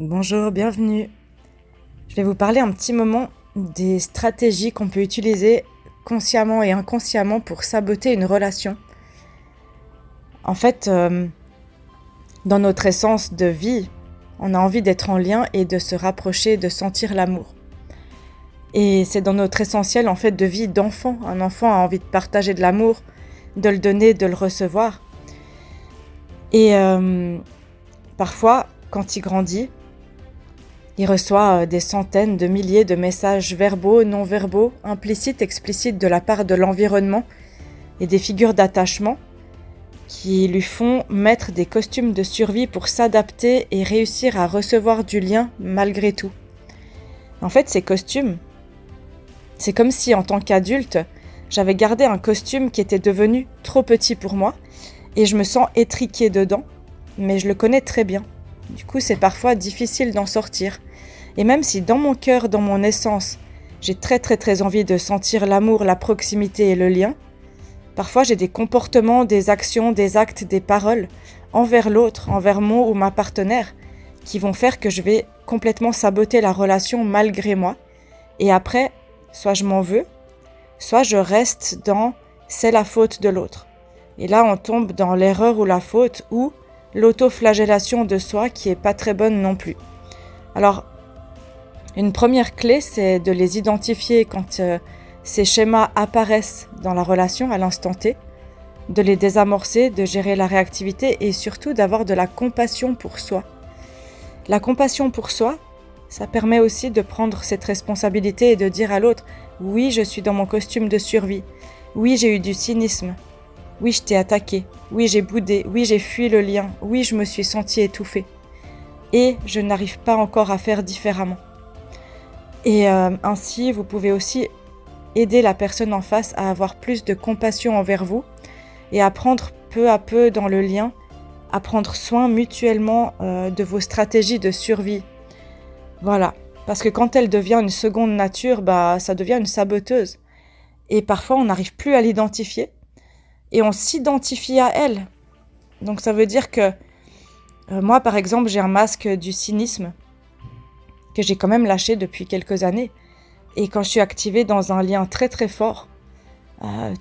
Bonjour, bienvenue. Je vais vous parler un petit moment des stratégies qu'on peut utiliser consciemment et inconsciemment pour saboter une relation. En fait, dans notre essence de vie, on a envie d'être en lien et de se rapprocher, de sentir l'amour. Et c'est dans notre essentiel en fait de vie d'enfant. Un enfant a envie de partager de l'amour, de le donner, de le recevoir. Et parfois, quand il grandit, il reçoit des centaines de milliers de messages verbaux, non verbaux, implicites, explicites de la part de l'environnement et des figures d'attachement qui lui font mettre des costumes de survie pour s'adapter et réussir à recevoir du lien malgré tout. En fait, ces costumes, c'est comme si en tant qu'adulte, j'avais gardé un costume qui était devenu trop petit pour moi et je me sens étriquée dedans, mais je le connais très bien. Du coup, c'est parfois difficile d'en sortir. Et même si dans mon cœur, dans mon essence, j'ai très envie de sentir l'amour, la proximité et le lien, parfois j'ai des comportements, des actions, des actes, des paroles envers l'autre, envers mon ou ma partenaire, qui vont faire que je vais complètement saboter la relation malgré moi. Et après, soit je m'en veux, soit je reste dans « c'est la faute de l'autre ». Et là, on tombe dans l'erreur ou la faute ou l'autoflagellation de soi qui est pas très bonne non plus. Alors, une première clé, c'est de les identifier quand ces schémas apparaissent dans la relation à l'instant T, de les désamorcer, de gérer la réactivité et surtout d'avoir de la compassion pour soi. La compassion pour soi, ça permet aussi de prendre cette responsabilité et de dire à l'autre « Oui, je suis dans mon costume de survie. Oui, j'ai eu du cynisme. Oui, je t'ai attaqué. Oui, j'ai boudé. Oui, j'ai fui le lien. Oui, je me suis sentie étouffée. Et je n'arrive pas encore à faire différemment. » Et ainsi, vous pouvez aussi aider la personne en face à avoir plus de compassion envers vous et à prendre peu à peu dans le lien, à prendre soin mutuellement de vos stratégies de survie. Voilà, parce que quand elle devient une seconde nature, ça devient une saboteuse. Et parfois, on n'arrive plus à l'identifier et on s'identifie à elle. Donc ça veut dire que moi, par exemple, j'ai un masque du cynisme que j'ai quand même lâché depuis quelques années. Et quand je suis activée dans un lien très fort,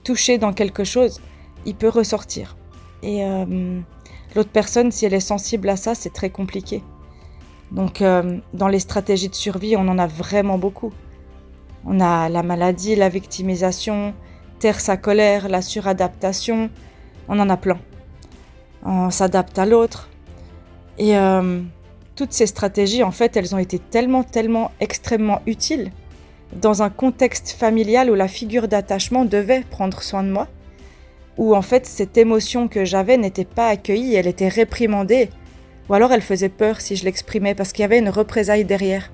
touchée dans quelque chose, il peut ressortir. Et l'autre personne, si elle est sensible à ça, c'est très compliqué. Donc dans les stratégies de survie, on en a vraiment beaucoup. On a la maladie, la victimisation, taire sa colère, la suradaptation, on en a plein. On s'adapte à l'autre. Et toutes ces stratégies, en fait, elles ont été tellement extrêmement utiles dans un contexte familial où la figure d'attachement devait prendre soin de moi, où en fait cette émotion que j'avais n'était pas accueillie, elle était réprimandée, ou alors elle faisait peur si je l'exprimais parce qu'il y avait une représailles derrière.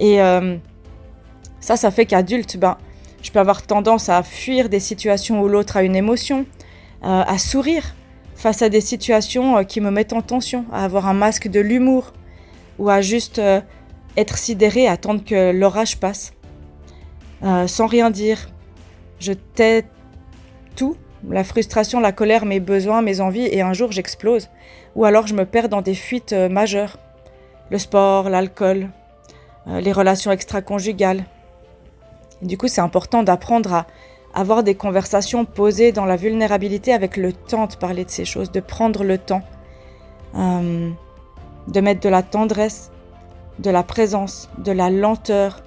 Et ça fait qu'adulte, je peux avoir tendance à fuir des situations où l'autre a une émotion, à sourire face à des situations qui me mettent en tension, à avoir un masque de l'humour, ou à juste être sidérée, attendre que l'orage passe, sans rien dire. Je tais tout, la frustration, la colère, mes besoins, mes envies, et un jour j'explose. Ou alors je me perds dans des fuites majeures. Le sport, l'alcool, les relations extra-conjugales. Et du coup, c'est important d'apprendre à avoir des conversations posées dans la vulnérabilité avec le temps de parler de ces choses, de prendre le temps, de mettre de la tendresse, de la présence, de la lenteur,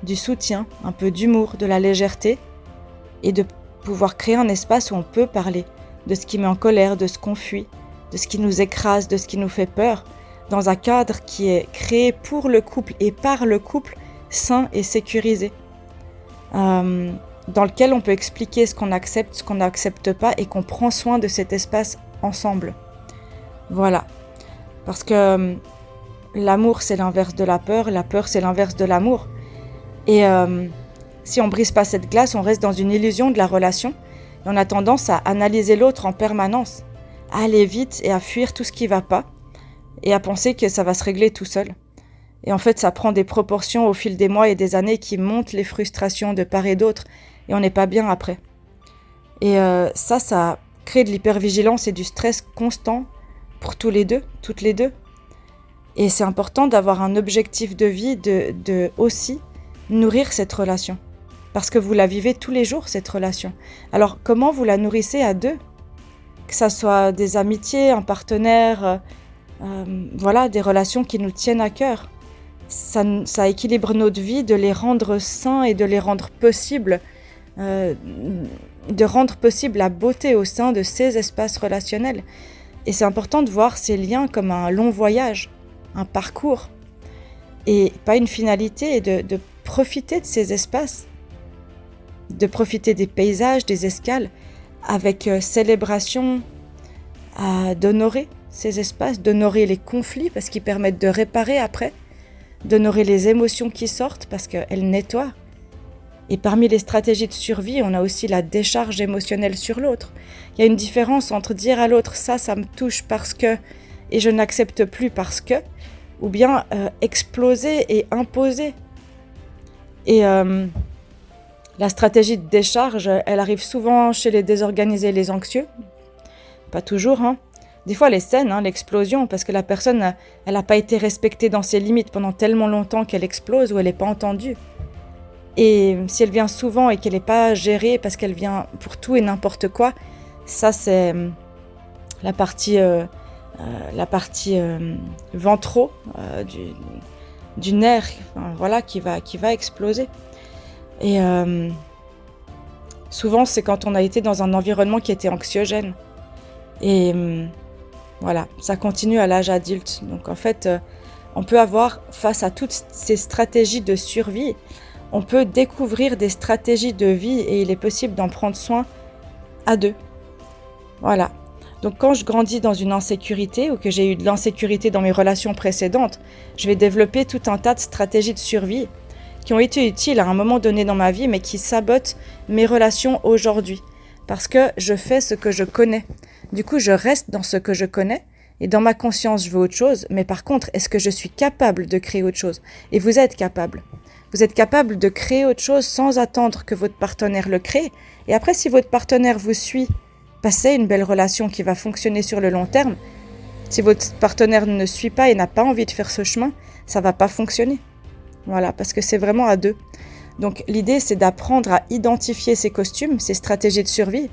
du soutien, un peu d'humour, de la légèreté, et de pouvoir créer un espace où on peut parler de ce qui met en colère, de ce qu'on fuit, de ce qui nous écrase, de ce qui nous fait peur, dans un cadre qui est créé pour le couple et par le couple, sain et sécurisé, dans lequel on peut expliquer ce qu'on accepte, ce qu'on n'accepte pas, et qu'on prend soin de cet espace ensemble. Voilà, parce que l'amour c'est l'inverse de la peur c'est l'inverse de l'amour. Et si on brise pas cette glace, on reste dans une illusion de la relation et on a tendance à analyser l'autre en permanence, à aller vite et à fuir tout ce qui va pas et à penser que ça va se régler tout seul. Et en fait, ça prend des proportions au fil des mois et des années qui montent les frustrations de part et d'autre et on n'est pas bien après. Et ça crée de l'hypervigilance et du stress constant pour tous les deux, toutes les deux. Et c'est important d'avoir un objectif de vie, de aussi nourrir cette relation. Parce que vous la vivez tous les jours, cette relation. Alors, comment vous la nourrissez à deux ? Que ça soit des amitiés, un partenaire, voilà, des relations qui nous tiennent à cœur. Ça équilibre notre vie de les rendre sains et de les rendre possibles, de rendre possible la beauté au sein de ces espaces relationnels. Et c'est important de voir ces liens comme un long voyage, un parcours, et pas une finalité, et de profiter de ces espaces, de profiter des paysages, des escales, avec célébration, d'honorer ces espaces, d'honorer les conflits parce qu'ils permettent de réparer après, d'honorer les émotions qui sortent parce qu'elles nettoient. Et parmi les stratégies de survie, on a aussi la décharge émotionnelle sur l'autre. Il y a une différence entre dire à l'autre « ça me touche parce que » et « je n'accepte plus parce que » ou bien exploser et imposer. Et la stratégie de décharge, elle arrive souvent chez les désorganisés et les anxieux. Pas toujours, hein. Des fois, elle est saine, hein, l'explosion, parce que la personne, elle n'a pas été respectée dans ses limites pendant tellement longtemps qu'elle explose ou elle n'est pas entendue. Et si elle vient souvent et qu'elle n'est pas gérée parce qu'elle vient pour tout et n'importe quoi, ça c'est la partie ventraux du nerf, voilà, qui va exploser. Et souvent, c'est quand on a été dans un environnement qui était anxiogène. Et voilà, ça continue à l'âge adulte. Donc en fait, on peut avoir, face à toutes ces stratégies de survie, on peut découvrir des stratégies de vie et il est possible d'en prendre soin à deux. Voilà. Donc quand je grandis dans une insécurité ou que j'ai eu de l'insécurité dans mes relations précédentes, je vais développer tout un tas de stratégies de survie qui ont été utiles à un moment donné dans ma vie, mais qui sabotent mes relations aujourd'hui. Parce que je fais ce que je connais. Du coup, je reste dans ce que je connais, et dans ma conscience, je veux autre chose. Mais par contre, est-ce que je suis capable de créer autre chose ? Et vous êtes capable. Vous êtes capable de créer autre chose sans attendre que votre partenaire le crée. Et après, si votre partenaire vous suit, passez une belle relation qui va fonctionner sur le long terme. Si votre partenaire ne suit pas et n'a pas envie de faire ce chemin, ça va pas fonctionner. Voilà, parce que c'est vraiment à deux. Donc l'idée, c'est d'apprendre à identifier ces costumes, ces stratégies de survie,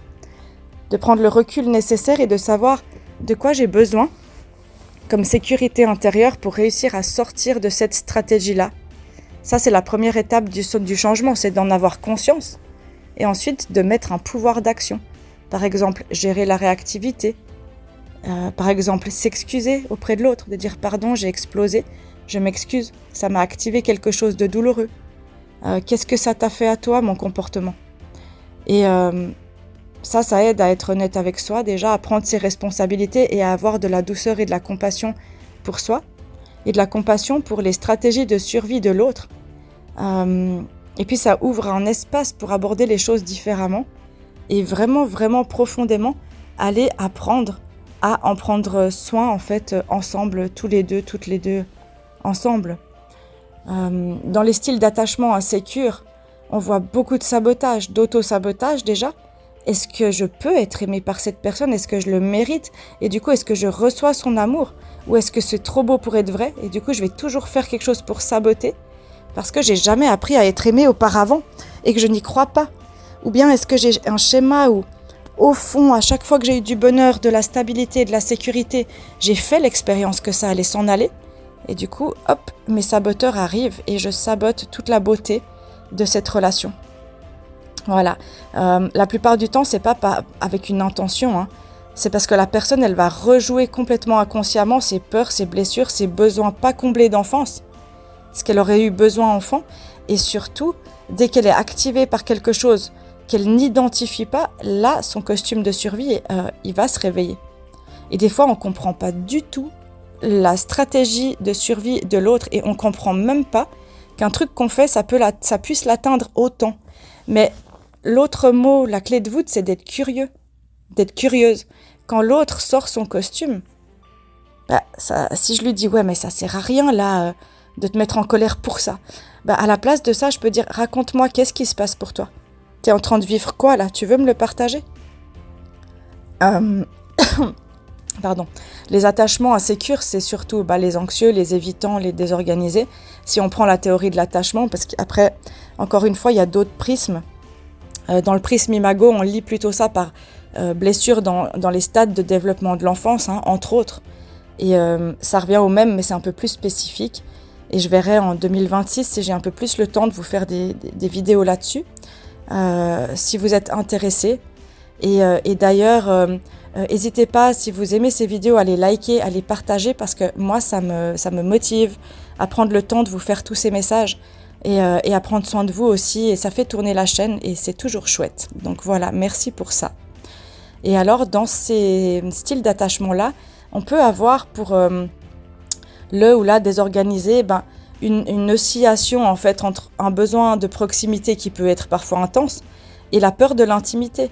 de prendre le recul nécessaire et de savoir de quoi j'ai besoin comme sécurité intérieure pour réussir à sortir de cette stratégie-là. Ça, c'est la première étape du changement, c'est d'en avoir conscience et ensuite de mettre un pouvoir d'action. Par exemple, gérer la réactivité. Par exemple, s'excuser auprès de l'autre, de dire « pardon, j'ai explosé, je m'excuse, ça m'a activé quelque chose de douloureux. Qu'est-ce que ça t'a fait à toi, mon comportement ?» Et ça aide à être honnête avec soi, déjà à prendre ses responsabilités et à avoir de la douceur et de la compassion pour soi et de la compassion pour les stratégies de survie de l'autre. Et puis ça ouvre un espace pour aborder les choses différemment et vraiment, vraiment profondément aller apprendre à en prendre soin en fait ensemble, tous les deux, toutes les deux, ensemble. Dans les styles d'attachement insécure, on voit beaucoup de sabotage, d'auto-sabotage déjà. Est-ce que je peux être aimée par cette personne ? Est-ce que je le mérite ? Et du coup, est-ce que je reçois son amour ? Ou est-ce que c'est trop beau pour être vrai ? Et du coup, je vais toujours faire quelque chose pour saboter parce que j'ai jamais appris à être aimée auparavant et que je n'y crois pas. Ou bien est-ce que j'ai un schéma où, au fond, à chaque fois que j'ai eu du bonheur, de la stabilité, de la sécurité, j'ai fait l'expérience que ça allait s'en aller. Et du coup, hop, mes saboteurs arrivent et je sabote toute la beauté de cette relation. Voilà. La plupart du temps, c'est pas avec une intention, hein. C'est parce que la personne, elle va rejouer complètement inconsciemment ses peurs, ses blessures, ses besoins pas comblés d'enfance, ce qu'elle aurait eu besoin enfant. Et surtout, dès qu'elle est activée par quelque chose qu'elle n'identifie pas, là, son costume de survie, il va se réveiller. Et des fois, on comprend pas du tout la stratégie de survie de l'autre et on comprend même pas qu'un truc qu'on fait, ça puisse l'atteindre autant. Mais l'autre mot, la clé de voûte, c'est d'être curieux, d'être curieuse. Quand l'autre sort son costume, si je lui dis « ouais, mais ça sert à rien là, de te mettre en colère pour ça », à la place de ça, je peux dire « raconte-moi, qu'est-ce qui se passe pour toi ? T'es en train de vivre quoi là ? Tu veux me le partager ?» Pardon. Les attachements insécures, c'est surtout les anxieux, les évitants, les désorganisés. Si on prend la théorie de l'attachement, parce qu'après, encore une fois, il y a d'autres prismes. Dans le prisme Imago, on lit plutôt ça par blessure dans les stades de développement de l'enfance, entre autres. Et ça revient au même, mais c'est un peu plus spécifique. Et je verrai en 2026 si j'ai un peu plus le temps de vous faire des vidéos là-dessus, si vous êtes intéressés. Et d'ailleurs, n'hésitez pas, si vous aimez ces vidéos, à les liker, à les partager, parce que moi, ça me motive à prendre le temps de vous faire tous ces messages et à prendre soin de vous aussi. Et ça fait tourner la chaîne et c'est toujours chouette. Donc voilà, merci pour ça. Et alors, dans ces styles d'attachement-là, on peut avoir pour le ou la désorganisé, une oscillation en fait entre un besoin de proximité qui peut être parfois intense et la peur de l'intimité.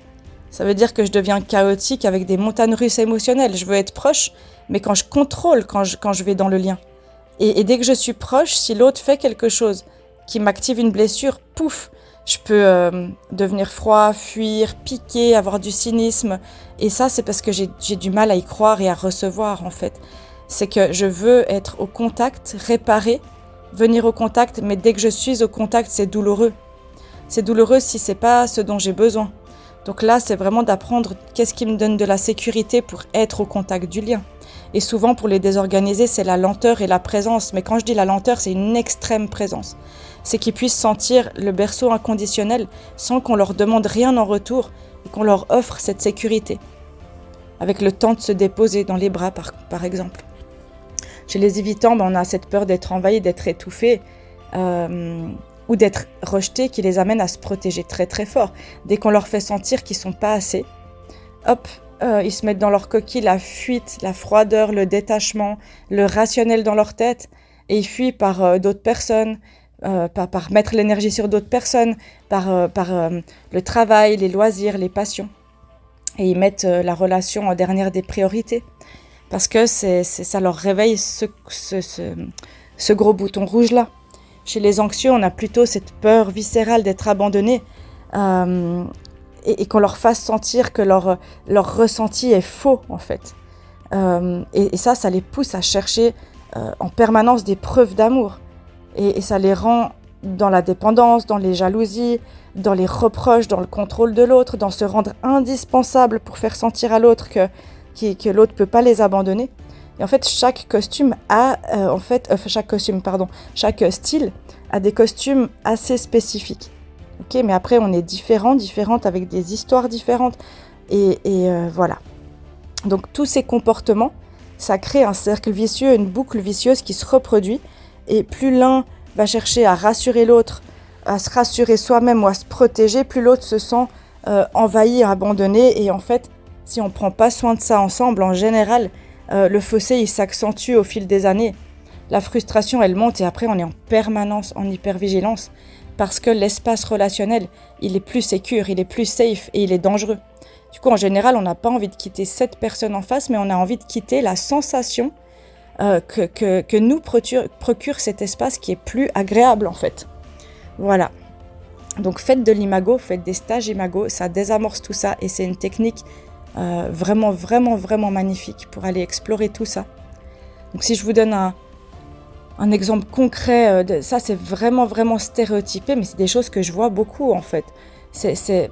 Ça veut dire que je deviens chaotique avec des montagnes russes émotionnelles. Je veux être proche, mais quand je contrôle, quand je vais dans le lien. Et dès que je suis proche, si l'autre fait quelque chose qui m'active une blessure, pouf, je peux devenir froid, fuir, piquer, avoir du cynisme. Et ça, c'est parce que j'ai du mal à y croire et à recevoir, en fait. C'est que je veux être au contact, réparer, venir au contact, mais dès que je suis au contact, c'est douloureux. C'est douloureux si c'est pas ce dont j'ai besoin. Donc là, c'est vraiment d'apprendre qu'est-ce qui me donne de la sécurité pour être au contact du lien. Et souvent, pour les désorganisés, c'est la lenteur et la présence. Mais quand je dis la lenteur, c'est une extrême présence. C'est qu'ils puissent sentir le berceau inconditionnel sans qu'on leur demande rien en retour et qu'on leur offre cette sécurité. Avec le temps de se déposer dans les bras, par exemple. Chez les évitants, on a cette peur d'être envahi, d'être étouffé. Ou d'être rejetés qui les amène à se protéger très très fort. Dès qu'on leur fait sentir qu'ils sont pas assez, hop, ils se mettent dans leur coquille, la fuite, la froideur, le détachement, le rationnel dans leur tête, et ils fuient par d'autres personnes, par mettre l'énergie sur d'autres personnes, par le travail, les loisirs, les passions. Et ils mettent la relation en dernière des priorités, parce que ça leur réveille ce gros bouton rouge-là. Chez les anxieux, on a plutôt cette peur viscérale d'être abandonné et qu'on leur fasse sentir que leur ressenti est faux, en fait. Et ça les pousse à chercher en permanence des preuves d'amour. Et ça les rend dans la dépendance, dans les jalousies, dans les reproches, dans le contrôle de l'autre, dans se rendre indispensable pour faire sentir à l'autre que l'autre ne peut pas les abandonner. Et en fait, chaque style a des costumes assez spécifiques. Okay, mais après, on est différentes avec des histoires différentes. Et voilà. Donc, tous ces comportements, ça crée un cercle vicieux, une boucle vicieuse qui se reproduit. Et plus l'un va chercher à rassurer l'autre, à se rassurer soi-même ou à se protéger, plus l'autre se sent envahi, abandonné. Et en fait, si on ne prend pas soin de ça ensemble, en général, le fossé, il s'accentue au fil des années. La frustration, elle monte et après, on est en permanence en hypervigilance parce que l'espace relationnel, il est plus sécure, il est plus safe et il est dangereux. Du coup, en général, on n'a pas envie de quitter cette personne en face, mais on a envie de quitter la sensation que nous procure cet espace qui est plus agréable, en fait. Voilà. Donc, faites de l'imago, faites des stages imago, ça désamorce tout ça et c'est une technique vraiment, vraiment, vraiment magnifique pour aller explorer tout ça. Donc si je vous donne un exemple concret, ça c'est vraiment, vraiment stéréotypé, mais c'est des choses que je vois beaucoup en fait. C'est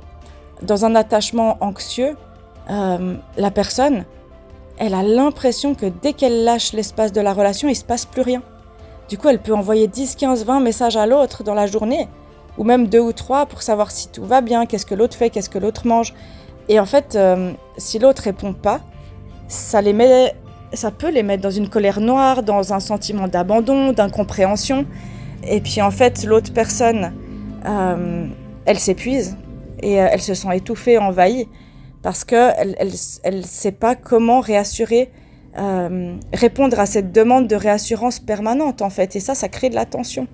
dans un attachement anxieux, la personne, elle a l'impression que dès qu'elle lâche l'espace de la relation, il ne se passe plus rien. Du coup, elle peut envoyer 10, 15, 20 messages à l'autre dans la journée, ou même 2 ou 3 pour savoir si tout va bien, qu'est-ce que l'autre fait, qu'est-ce que l'autre mange. Et en fait, si l'autre répond pas, ça peut les mettre dans une colère noire, dans un sentiment d'abandon, d'incompréhension. Et puis en fait, l'autre personne, elle s'épuise et elle se sent étouffée, envahie, parce qu'elle elle sait pas comment réassurer, répondre à cette demande de réassurance permanente en fait. Et ça crée de la tension.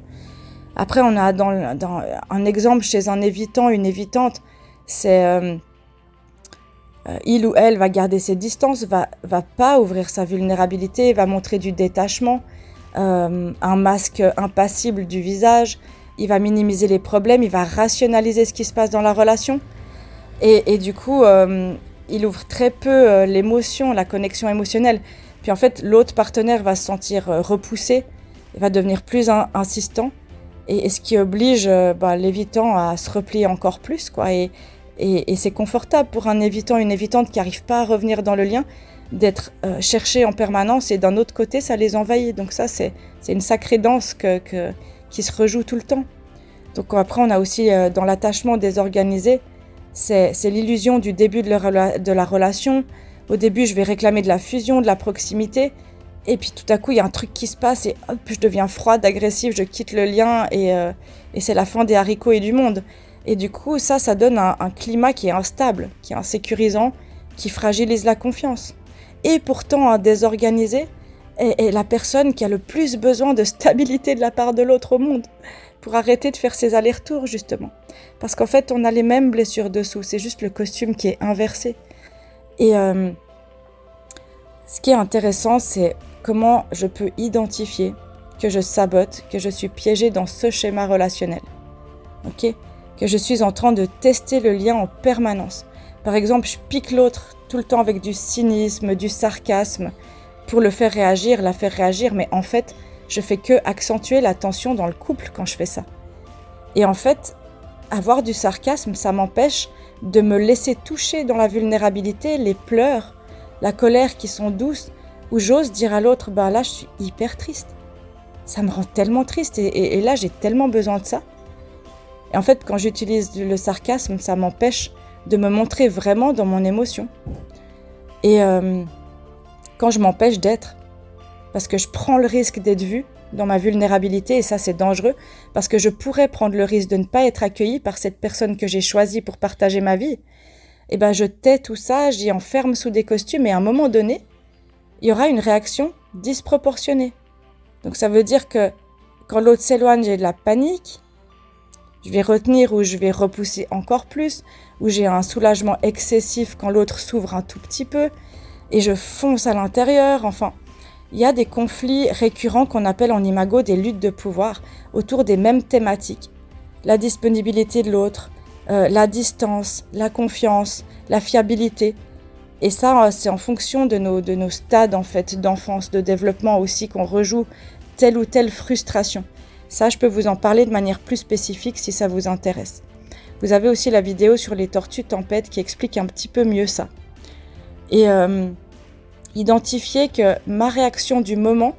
Après, on a dans un exemple chez un évitant, une évitante, c'est il ou elle va garder ses distances, va pas ouvrir sa vulnérabilité, va montrer du détachement, un masque impassible du visage, il va minimiser les problèmes, il va rationaliser ce qui se passe dans la relation. Et du coup, il ouvre très peu l'émotion, la connexion émotionnelle. Puis en fait, l'autre partenaire va se sentir repoussé, il va devenir plus insistant, et ce qui oblige l'évitant à se replier encore plus, quoi. Et c'est confortable pour un évitant, une évitante qui n'arrive pas à revenir dans le lien, d'être cherché en permanence, et d'un autre côté, ça les envahit. Donc ça, c'est une sacrée danse qui se rejoue tout le temps. Donc après, on a aussi dans l'attachement désorganisé, c'est l'illusion du début de la relation. Au début, je vais réclamer de la fusion, de la proximité, et puis tout à coup, il y a un truc qui se passe, et hop, je deviens froide, agressive, je quitte le lien, et c'est la fin des haricots et du monde. Et du coup, ça donne un climat qui est instable, qui est insécurisant, qui fragilise la confiance. Et pourtant, un désorganisé est la personne qui a le plus besoin de stabilité de la part de l'autre au monde, pour arrêter de faire ces allers-retours, justement. Parce qu'en fait, on a les mêmes blessures dessous, c'est juste le costume qui est inversé. Et ce qui est intéressant, c'est comment je peux identifier que je sabote, que je suis piégée dans ce schéma relationnel. Ok ? Que je suis en train de tester le lien en permanence. Par exemple, je pique l'autre tout le temps avec du cynisme, du sarcasme, pour le faire réagir, la faire réagir, mais en fait, je fais que accentuer la tension dans le couple quand je fais ça. Et en fait, avoir du sarcasme, ça m'empêche de me laisser toucher dans la vulnérabilité, les pleurs, la colère qui sont douces, où j'ose dire à l'autre, là, je suis hyper triste. Ça me rend tellement triste, et là, j'ai tellement besoin de ça. Et en fait, quand j'utilise le sarcasme, ça m'empêche de me montrer vraiment dans mon émotion. Et quand je m'empêche d'être, parce que je prends le risque d'être vue dans ma vulnérabilité, et ça c'est dangereux, parce que je pourrais prendre le risque de ne pas être accueillie par cette personne que j'ai choisie pour partager ma vie, et je tais tout ça, j'y enferme sous des costumes, et à un moment donné, il y aura une réaction disproportionnée. Donc ça veut dire que quand l'autre s'éloigne, j'ai de la panique, je vais retenir ou je vais repousser encore plus, ou j'ai un soulagement excessif quand l'autre s'ouvre un tout petit peu, et je fonce à l'intérieur. Enfin, il y a des conflits récurrents qu'on appelle en imago des luttes de pouvoir autour des mêmes thématiques. La disponibilité de l'autre, la distance, la confiance, la fiabilité. Et ça, c'est en fonction de nos stades en fait, d'enfance, de développement aussi, qu'on rejoue telle ou telle frustration. Ça, je peux vous en parler de manière plus spécifique si ça vous intéresse. Vous avez aussi la vidéo sur les tortues tempêtes qui explique un petit peu mieux ça. Et identifier que ma réaction du moment,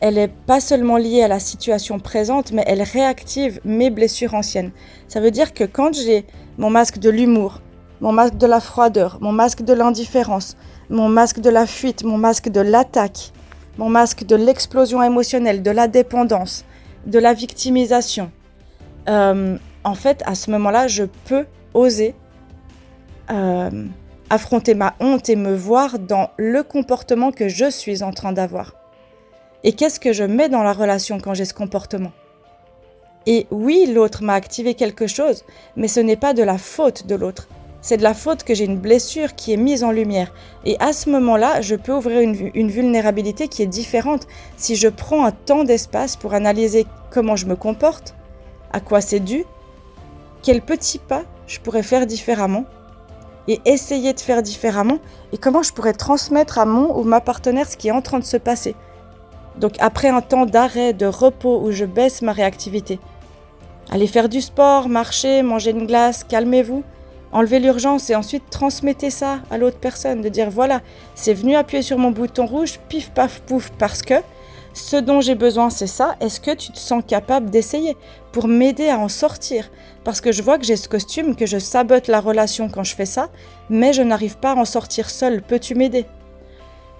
elle n'est pas seulement liée à la situation présente, mais elle réactive mes blessures anciennes. Ça veut dire que quand j'ai mon masque de l'humour, mon masque de la froideur, mon masque de l'indifférence, mon masque de la fuite, mon masque de l'attaque, mon masque de l'explosion émotionnelle, de la dépendance, de la victimisation, en fait, à ce moment-là, je peux oser affronter ma honte et me voir dans le comportement que je suis en train d'avoir. Et qu'est-ce que je mets dans la relation quand j'ai ce comportement ? Et oui, l'autre m'a activé quelque chose, mais ce n'est pas de la faute de l'autre. C'est de la faute que j'ai une blessure qui est mise en lumière. Et à ce moment-là, je peux ouvrir une vulnérabilité qui est différente si je prends un temps d'espace pour analyser comment je me comporte, à quoi c'est dû, quels petits pas je pourrais faire différemment et essayer de faire différemment, et comment je pourrais transmettre à mon ou ma partenaire ce qui est en train de se passer. Donc après un temps d'arrêt, de repos où je baisse ma réactivité, allez faire du sport, marcher, manger une glace, calmez-vous, enlevez l'urgence et ensuite transmettez ça à l'autre personne, de dire voilà, c'est venu appuyer sur mon bouton rouge, pif paf pouf, parce que ce dont j'ai besoin c'est ça, est-ce que tu te sens capable d'essayer pour m'aider à en sortir ? Parce que je vois que j'ai ce costume, que je sabote la relation quand je fais ça, mais je n'arrive pas à en sortir seule, peux-tu m'aider ?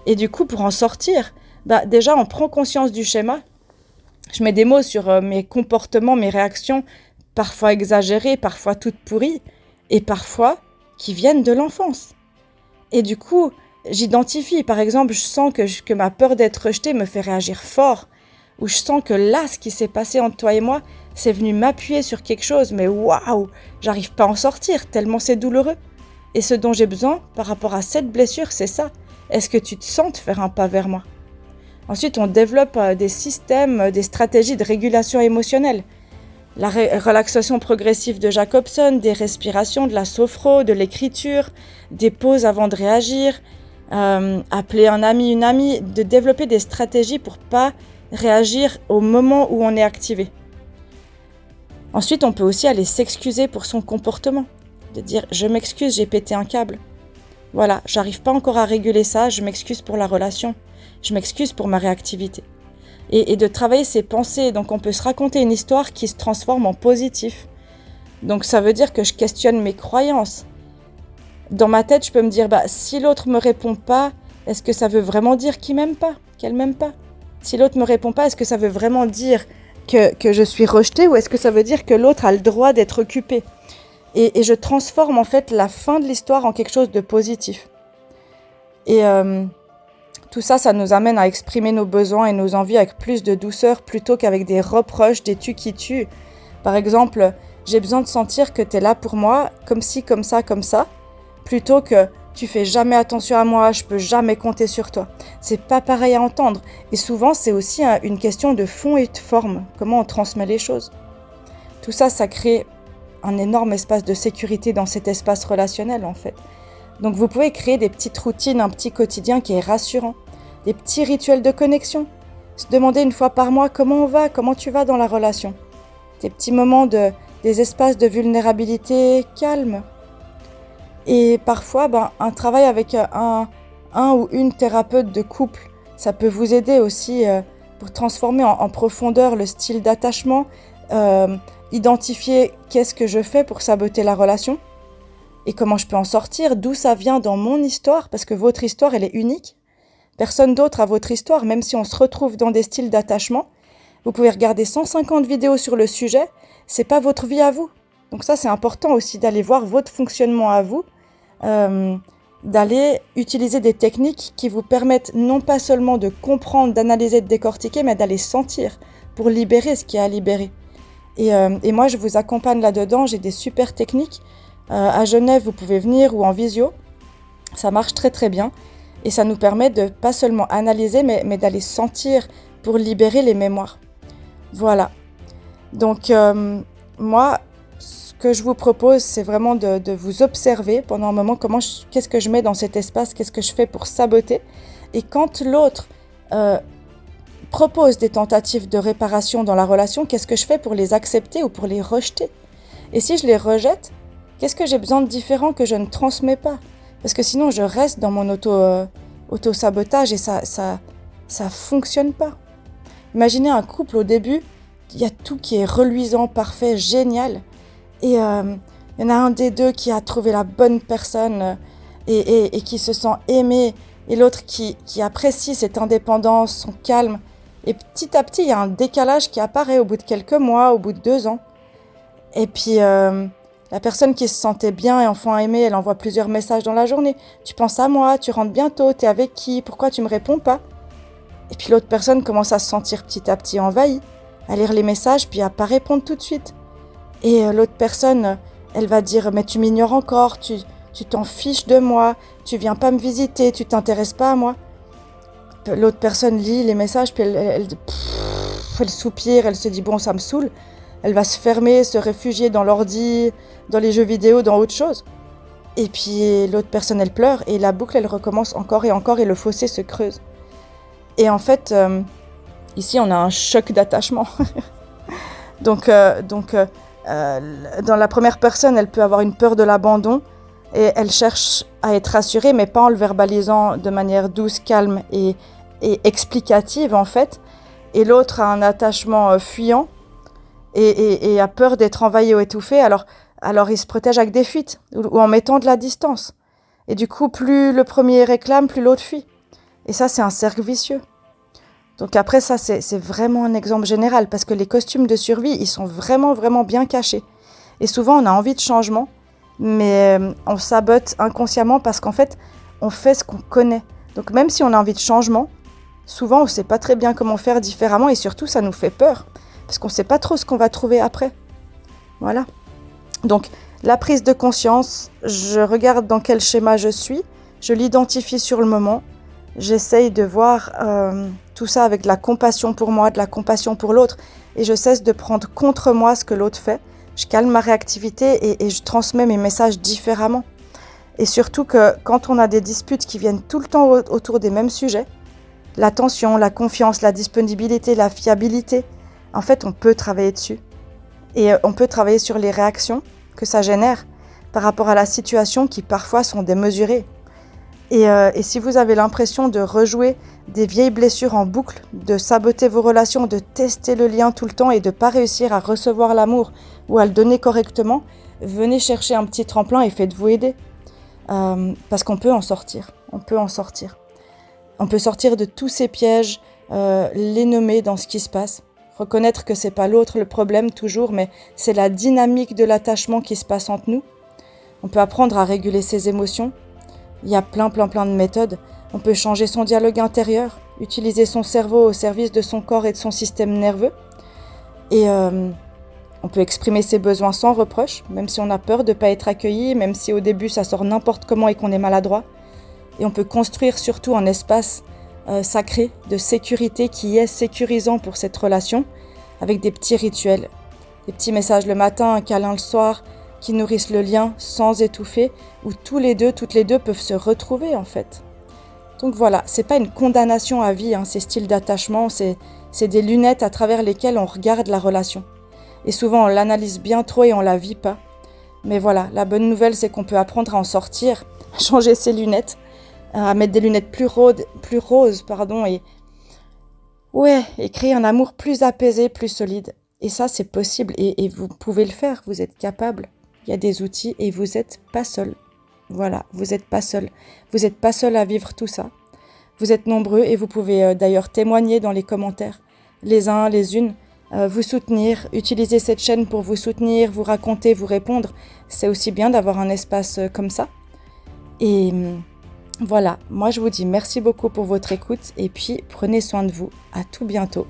Et du coup, pour en sortir, déjà on prend conscience du schéma, je mets des mots sur mes comportements, mes réactions, parfois exagérées, parfois toutes pourries, et parfois qui viennent de l'enfance. Et du coup, j'identifie, par exemple, je sens que ma peur d'être rejetée me fait réagir fort, ou je sens que là, ce qui s'est passé entre toi et moi, c'est venu m'appuyer sur quelque chose, mais waouh, j'arrive pas à en sortir, tellement c'est douloureux. Et ce dont j'ai besoin par rapport à cette blessure, c'est ça. Est-ce que tu te sens de faire un pas vers moi ? Ensuite, on développe des systèmes, des stratégies de régulation émotionnelle. la relaxation progressive de Jacobson, des respirations, de la sophro, de l'écriture, des pauses avant de réagir, appeler un ami, une amie, de développer des stratégies pour pas réagir au moment où on est activé. Ensuite, on peut aussi aller s'excuser pour son comportement, de dire « je m'excuse, j'ai pété un câble ». Voilà, j'arrive pas encore à réguler ça, je m'excuse pour la relation, je m'excuse pour ma réactivité. Et de travailler ses pensées, donc on peut se raconter une histoire qui se transforme en positif. Donc ça veut dire que je questionne mes croyances. Dans ma tête, je peux me dire, si l'autre me répond pas, est-ce que ça veut vraiment dire qu'il m'aime pas, qu'elle m'aime pas? Si l'autre me répond pas, est-ce que ça veut vraiment dire que je suis rejetée ou est-ce que ça veut dire que l'autre a le droit d'être occupé? Et je transforme en fait la fin de l'histoire en quelque chose de positif. Et tout ça, ça nous amène à exprimer nos besoins et nos envies avec plus de douceur plutôt qu'avec des reproches, des tu qui tuent. Par exemple, j'ai besoin de sentir que tu es là pour moi, comme ci, comme ça, plutôt que tu fais jamais attention à moi, je peux jamais compter sur toi. C'est pas pareil à entendre. Et souvent, c'est aussi une question de fond et de forme, comment on transmet les choses. Tout ça, ça crée un énorme espace de sécurité dans cet espace relationnel, en fait. Donc vous pouvez créer des petites routines, un petit quotidien qui est rassurant, des petits rituels de connexion. Se demander une fois par mois comment on va, comment tu vas dans la relation. Des petits moments des espaces de vulnérabilité calmes. Et parfois, un travail avec un ou une thérapeute de couple, ça peut vous aider aussi pour transformer en profondeur le style d'attachement, identifier qu'est-ce que je fais pour saboter la relation et comment je peux en sortir, d'où ça vient dans mon histoire, parce que votre histoire, elle est unique. Personne d'autre a votre histoire, même si on se retrouve dans des styles d'attachement. Vous pouvez regarder 150 vidéos sur le sujet, c'est pas votre vie à vous. Donc ça, c'est important aussi d'aller voir votre fonctionnement à vous, d'aller utiliser des techniques qui vous permettent non pas seulement de comprendre, d'analyser, de décortiquer, mais d'aller sentir pour libérer ce qui est à libérer. Et moi, je vous accompagne là-dedans, j'ai des super techniques. À Genève, vous pouvez venir ou en visio. Ça marche très très bien. Et ça nous permet de pas seulement analyser, mais d'aller sentir pour libérer les mémoires. Voilà. Donc, moi, ce que je vous propose, c'est vraiment de vous observer pendant un moment qu'est-ce que je mets dans cet espace, qu'est-ce que je fais pour saboter. Et quand l'autre propose des tentatives de réparation dans la relation, qu'est-ce que je fais pour les accepter ou pour les rejeter? Et si je les rejette, qu'est-ce que j'ai besoin de différent que je ne transmets pas? Parce que sinon, je reste dans mon auto-sabotage et ça fonctionne pas. Imaginez un couple au début, il y a tout qui est reluisant, parfait, génial. Et il y en a un des deux qui a trouvé la bonne personne et qui se sent aimé. Et l'autre qui apprécie cette indépendance, son calme. Et petit à petit, il y a un décalage qui apparaît au bout de quelques mois, au bout de 2 ans. Et puis, la personne qui se sentait bien et enfin aimée, elle envoie plusieurs messages dans la journée. Tu penses à moi, tu rentres bientôt, t'es avec qui, pourquoi tu me réponds pas? Et puis l'autre personne commence à se sentir petit à petit envahie, à lire les messages puis à pas répondre tout de suite. Et l'autre personne, elle va dire « mais tu m'ignores encore, tu t'en fiches de moi, tu viens pas me visiter, tu t'intéresses pas à moi ». L'autre personne lit les messages puis elle soupire, elle se dit « bon, ça me saoule ». Elle va se fermer, se réfugier dans l'ordi, dans les jeux vidéo, dans autre chose. Et puis l'autre personne, elle pleure et la boucle, elle recommence encore et le fossé se creuse. Et en fait, ici, on a un choc d'attachement. Donc, dans la première personne, elle peut avoir une peur de l'abandon et elle cherche à être rassurée, mais pas en le verbalisant de manière douce, calme et explicative, en fait. Et l'autre a un attachement fuyant et a peur d'être envahi ou étouffé, alors il se protège avec des fuites ou en mettant de la distance. Et du coup, plus le premier réclame, plus l'autre fuit. Et ça, c'est un cercle vicieux. Donc après, ça, c'est vraiment un exemple général, parce que les costumes de survie, ils sont vraiment, vraiment bien cachés. Et souvent, on a envie de changement, mais on sabote inconsciemment parce qu'en fait, on fait ce qu'on connaît. Donc même si on a envie de changement, souvent, on ne sait pas très bien comment faire différemment, et surtout, ça nous fait peur. Parce qu'on ne sait pas trop ce qu'on va trouver après. Voilà. Donc, la prise de conscience, je regarde dans quel schéma je suis, je l'identifie sur le moment, j'essaye de voir tout ça avec de la compassion pour moi, de la compassion pour l'autre, et je cesse de prendre contre moi ce que l'autre fait. Je calme ma réactivité et je transmets mes messages différemment. Et surtout que quand on a des disputes qui viennent tout le temps autour des mêmes sujets, l'attention, la confiance, la disponibilité, la fiabilité, en fait, on peut travailler dessus. Et on peut travailler sur les réactions que ça génère par rapport à la situation qui parfois sont démesurées. Et si vous avez l'impression de rejouer des vieilles blessures en boucle, de saboter vos relations, de tester le lien tout le temps et de ne pas réussir à recevoir l'amour ou à le donner correctement, venez chercher un petit tremplin et faites-vous aider. Parce qu'on peut en sortir. On peut en sortir. On peut sortir de tous ces pièges, les nommer dans ce qui se passe. Reconnaître que c'est pas l'autre le problème toujours, mais c'est la dynamique de l'attachement qui se passe entre nous. On peut apprendre à réguler ses émotions. Il y a plein de méthodes. On peut changer son dialogue intérieur, utiliser son cerveau au service de son corps et de son système nerveux. Et on peut exprimer ses besoins sans reproche, même si on a peur de ne pas être accueilli, même si au début ça sort n'importe comment et qu'on est maladroit. Et on peut construire surtout un espace sacré de sécurité qui est sécurisant pour cette relation, avec des petits rituels, des petits messages le matin, un câlin le soir, qui nourrissent le lien sans étouffer, où toutes les deux peuvent se retrouver en fait. Donc voilà, c'est pas une condamnation à vie, ces styles d'attachement, c'est des lunettes à travers lesquelles on regarde la relation. Et souvent on l'analyse bien trop et on la vit pas. Mais voilà, la bonne nouvelle c'est qu'on peut apprendre à en sortir, à changer ses lunettes, à mettre des lunettes plus roses, et créer un amour plus apaisé, plus solide. Et ça c'est possible et vous pouvez le faire, vous êtes capable. Il y a des outils et vous n'êtes pas seul. Voilà, vous n'êtes pas seul. Vous n'êtes pas seul à vivre tout ça. Vous êtes nombreux et vous pouvez d'ailleurs témoigner dans les commentaires, les uns, les unes, vous soutenir, utiliser cette chaîne pour vous soutenir, vous raconter, vous répondre. C'est aussi bien d'avoir un espace comme ça. Et voilà, moi je vous dis merci beaucoup pour votre écoute et puis prenez soin de vous. À tout bientôt.